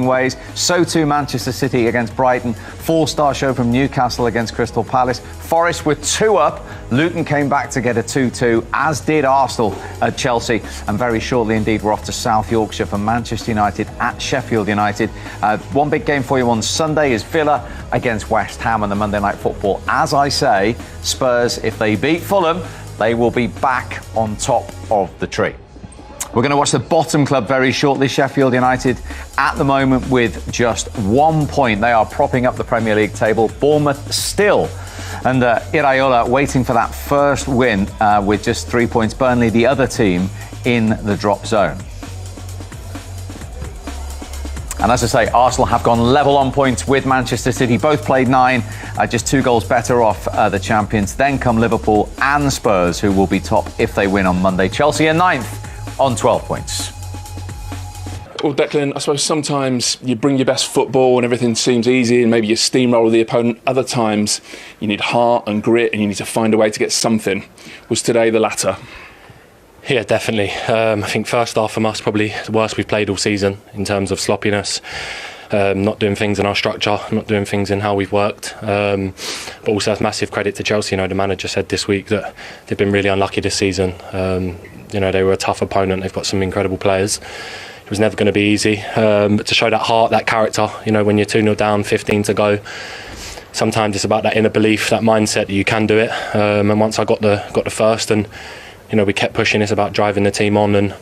ways. So too Manchester City against Brighton. 4-star show from Newcastle against Crystal Palace. Forest were 2 up. Luton came back to get a 2-2, as did Arsenal at Chelsea. And very shortly indeed, we're off to South Yorkshire for Manchester United at Sheffield United. One big game for you on Sunday is Villa against West Ham on the Monday Night Football. As I say, Spurs, if they beat Fulham, they will be back on top of the tree. We're going to watch the bottom club very shortly, Sheffield United, at the moment with just 1 point. They are propping up the Premier League table. Bournemouth still under Iraola, waiting for that first win with just 3 points. Burnley, the other team, in the drop zone. And as I say, Arsenal have gone level on points with Manchester City. Both played 9, just 2 goals better off the champions. Then come Liverpool and Spurs, who will be top if they win on Monday. Chelsea are 9th on 12 points. Well, Declan, I suppose sometimes you bring your best football and everything seems easy and maybe you steamroll the opponent. Other times you need heart and grit and you need to find a way to get something. Was today the latter? Yeah, definitely. I think first half from us probably the worst we've played all season in terms of sloppiness, not doing things in our structure, not doing things in how we've worked. But also that's massive credit to Chelsea. You know, the manager said this week that they've been really unlucky this season. You know, they were a tough opponent. They've got some incredible players. It was never going to be easy. But to show that heart, that character, you know, when you're 2-0 down, 15 to go, sometimes it's about that inner belief, that mindset that you can do it. And once I got the first, and you know, we kept pushing. It's about driving the team on and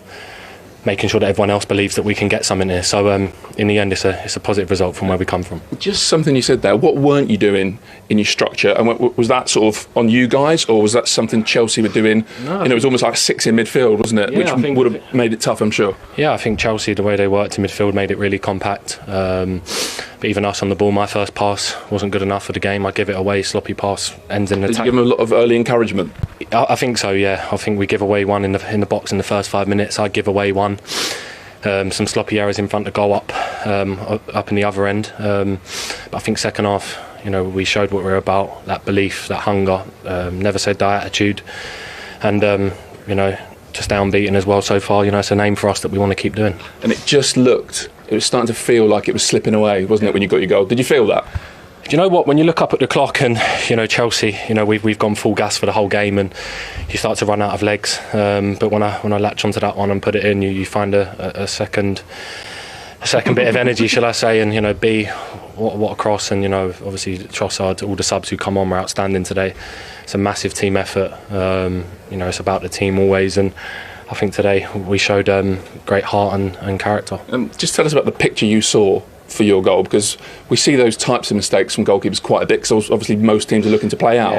making sure that everyone else believes that we can get something here. So in the end, it's a positive result from where we come from. Just something you said there. What weren't you doing in your structure? And was that sort of on you guys, or was that something Chelsea were doing? No, it was almost like 6 in midfield, wasn't it? Yeah, which would have made it tough, I'm sure. Yeah, I think Chelsea, the way they worked in midfield, made it really compact. But even us on the ball, my first pass wasn't good enough for the game. I give it away, sloppy pass, ends in the attack. Did you give them a lot of early encouragement? I think so, yeah. I think we give away one in the box in the first 5 minutes. I give away one. Some sloppy errors in front of goal up in the other end. But I think second half, you know, we showed what we're about, that belief, that hunger, never said die attitude. And, you know, to stay unbeaten as well so far, you know, it's a name for us that we want to keep doing. And it just looked, it was starting to feel like it was slipping away, wasn't it, when you got your goal? Did you feel that? Do you know what, when you look up at the clock and, you know, Chelsea, you know, we've gone full gas for the whole game and you start to run out of legs. But when I latch onto that one and put it in, you find a second bit of energy, shall I say, and, you know, what a cross. And, you know, obviously Trossard, all the subs who come on were outstanding today. It's a massive team effort. You know, it's about the team always, and I think today we showed great heart and character. Just tell us about the picture you saw for your goal, because we see those types of mistakes from goalkeepers quite a bit, because obviously most teams are looking to play out,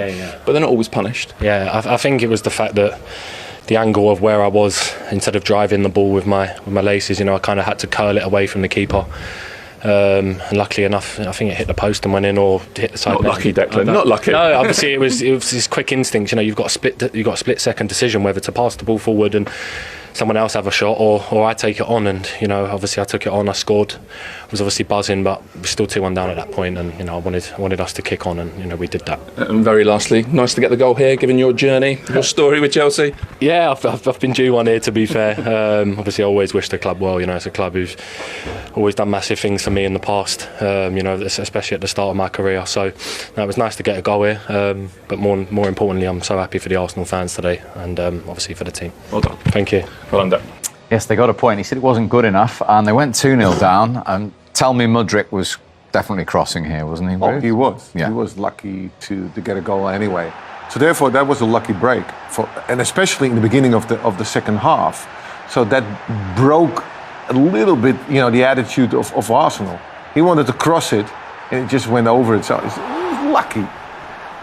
but they're not always punished. Yeah, I think it was the fact that the angle of where I was, instead of driving the ball with my laces, you know, I kind of had to curl it away from the keeper. And luckily enough, I think it hit the post and went in, or hit the side. Not lucky, Declan. Not lucky. No, obviously it was this quick instinct. You know, you've got a split second decision whether to pass the ball forward and someone else have a shot, or I take it on. And, you know, obviously I took it on, I scored. I was obviously buzzing, but we're still 2-1 down at that point, and, you know, I wanted us to kick on, and, you know, we did that. And very lastly, nice to get the goal here, given your journey, your story with Chelsea. Yeah, I've been due one here, to be fair. Obviously I always wish the club well. You know, it's a club who's always done massive things for me in the past, you know, especially at the start of my career. So no, it was nice to get a goal here, but more importantly, I'm so happy for the Arsenal fans today, and obviously for the team. Well done. Thank you. Well done, Dan. Yes, they got a point. He said it wasn't good enough, and they went 2-0 down. And tell me, Mudryk was definitely crossing here, wasn't he? Oh, he was. Yeah. He was lucky to get a goal anyway. So therefore, that was a lucky break, and especially in the beginning of the second half. So that broke a little bit, you know, the attitude of Arsenal. He wanted to cross it, and it just went over it. So it was lucky.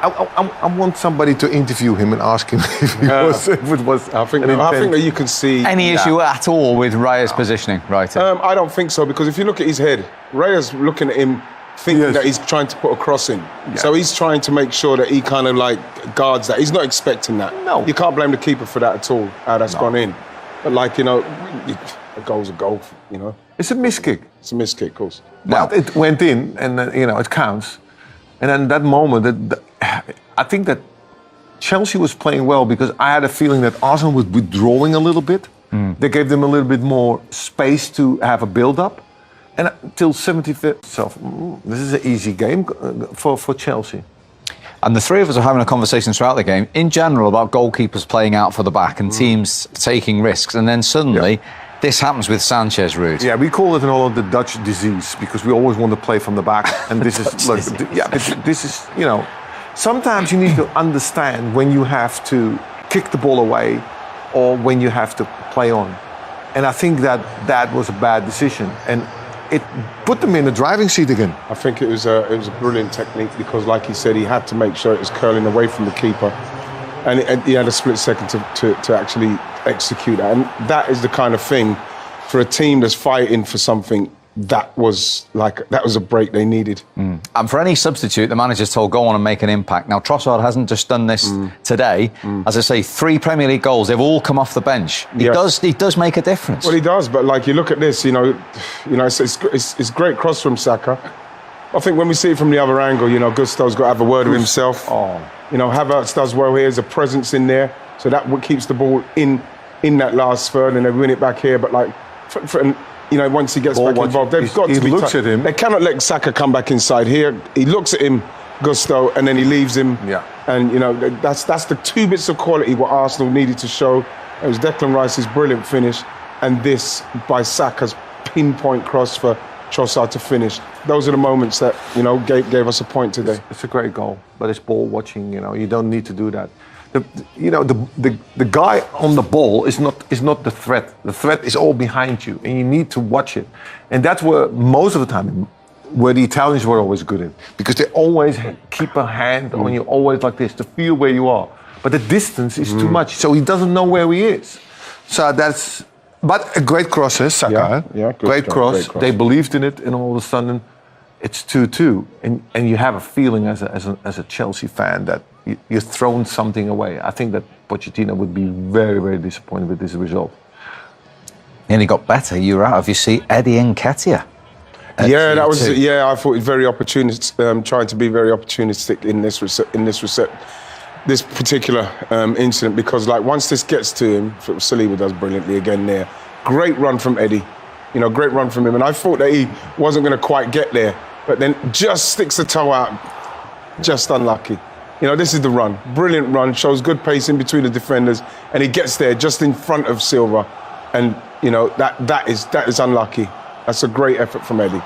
I want somebody to interview him and ask him if it was. I think that you can see any issue at all with Raya's positioning, right? I don't think so, because if you look at his head, Raya's looking at him, thinking that he's trying to put a cross in. Yeah. So he's trying to make sure that he kind of like guards that. He's not expecting that. No, you can't blame the keeper for that at all. How that's gone in, but like, you know, a goal's a goal. You know, it's a miss kick. It's a miss kick, of course. But it went in, and you know, it counts. And then that moment, I think that Chelsea was playing well, because I had a feeling that Arsenal was withdrawing a little bit. They gave them a little bit more space to have a build-up. And until 75th, so this is an easy game for Chelsea. And the three of us are having a conversation throughout the game, in general, about goalkeepers playing out for the back and teams taking risks. And then suddenly, this happens with Sanchez, Ruud. Yeah, we call it in Holland the Dutch disease, because we always want to play from the back. And this is, look, this is, you know, sometimes you need to understand when you have to kick the ball away or when you have to play on. And I think that was a bad decision. And it put them in the driving seat again. I think it was a brilliant technique, because, like he said, he had to make sure it was curling away from the keeper, and he had a split second to actually execute that. And that is the kind of thing for a team that's fighting for something. That was a break they needed. And for any substitute, the manager's told, go on and make an impact. Now, Trossard hasn't just done this today. As I say, 3 Premier League goals, they've all come off the bench. He does make a difference. Well, he does, but like, you look at this, you know, it's great cross from Saka. I think when we see it from the other angle, you know, Gusto's got to have a word with himself. You know, Havertz does well here. There's a presence in there, so that keeps the ball in that last third, and they win it back here. But like, you know, once he gets back involved, they've got to be. He looks at him. They cannot let Saka come back inside here. He looks at him, Gusto, and then he leaves him. Yeah. And you know, that's the 2 bits of quality what Arsenal needed to show. It was Declan Rice's brilliant finish, and this by Saka's pinpoint cross for Trossard to finish. Those are the moments that, you know, gave us a point today. It's a great goal, but it's ball watching. You know, you don't need to do that. The guy on the ball is not the threat. The threat is all behind you, and you need to watch it. And that's where most of the time, where the Italians were always good in, because they always keep a hand on you, always like this, to feel where you are. But the distance is too much, so he doesn't know where he is. So but a great cross, Saka. Great cross. They believed in it, and all of a sudden, it's 2-2, and you have a feeling as a Chelsea fan that you're throwing something away. I think that Pochettino would be very, very disappointed with this result. And he got better. You were out of your seat, Eddie Nketiah. Yeah, that was. Yeah, I thought it was very opportunist, trying to be very opportunistic in this particular incident, because like, once this gets to him, Saliba does brilliantly again there. Great run from Eddie, you know, great run from him, and I thought that he wasn't going to quite get there, but then just sticks the toe out, just unlucky. You know, this is the run, brilliant run, shows good pace in between the defenders, and he gets there just in front of Silva, and you know, that is unlucky. That's a great effort from Eddie.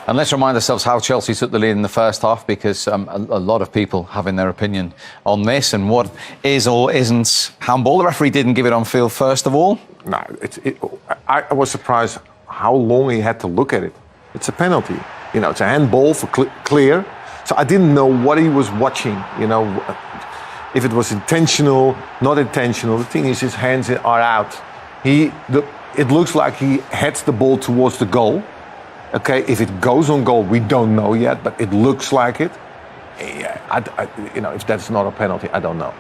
And let's remind ourselves how Chelsea took the lead in the first half, because a lot of people having their opinion on this and what is or isn't handball. The referee didn't give it on field first of all. No, I was surprised how long he had to look at it. It's a penalty. You know, it's a handball for clear. So I didn't know what he was watching, you know, if it was intentional, not intentional. The thing is, his hands are out. It looks like he heads the ball towards the goal. Okay, if it goes on goal, we don't know yet, but it looks like it. Yeah, you know, if that's not a penalty, I don't know.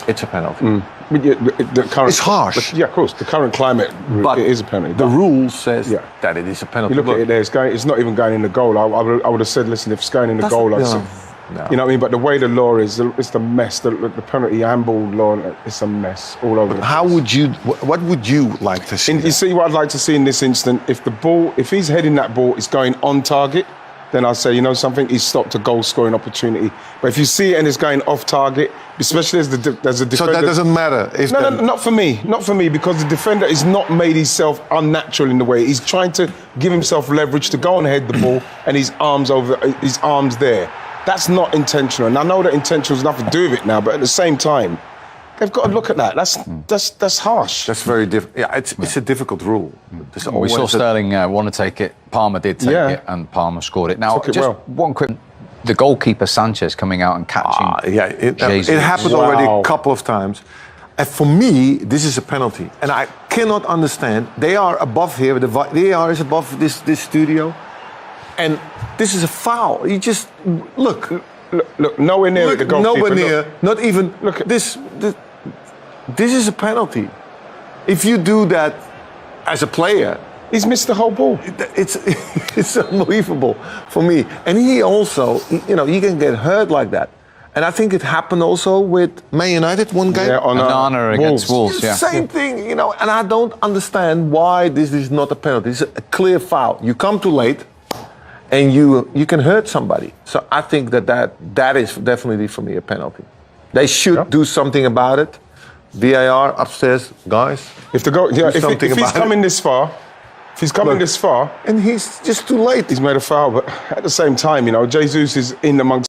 It's a penalty. But yeah, it's harsh. Yeah, of course. The current climate, but it is a penalty. The rule says that it is a penalty. You look at it there, it's not even going in the goal. I would have said, listen, if it's going in the goal, I'd say, no. You know what I mean? But the way the law is, it's the mess. The penalty handball law, it's a mess all over. What would you like to see? You see what I'd like to see in this instant? If he's heading that ball, it's going on target, then I'll say, you know something, he's stopped a goal scoring opportunity. But if you see it and it's going off target, especially as there's a defender. So that doesn't matter. No, not for me. Not for me, because the defender is not made himself unnatural in the way. He's trying to give himself leverage to go and head the ball, and his arms there. That's not intentional. And I know that intentional has nothing to do with it now, but at the same time, they've got to look at that. That's harsh. That's very difficult. Yeah, it's a difficult rule. We saw Sterling want to take it. Palmer did take it, and Palmer scored it. Now, one quick. The goalkeeper Sanchez coming out and catching. It happened already a couple of times. And for me, this is a penalty, and I cannot understand. They are above here. The VAR is above this studio, and this is a foul. You just look, nowhere near the goalkeeper. Nowhere near. Not even. Look at this. This is a penalty. If you do that as a player, he's missed the whole ball. It's unbelievable for me. And he also, you know, he can get hurt like that. And I think it happened also with Man United one game. Yeah, on Onana against Wolves. It's Yeah. the same thing, you know, and I don't understand why this is not a penalty. It's a clear foul. You come too late, and you can hurt somebody. So I think that is definitely for me a penalty. They should do something about it. VAR upstairs, guys. If he's coming this far, this far, and he's just too late. He's made a foul. But at the same time, you know, Jesus is in amongst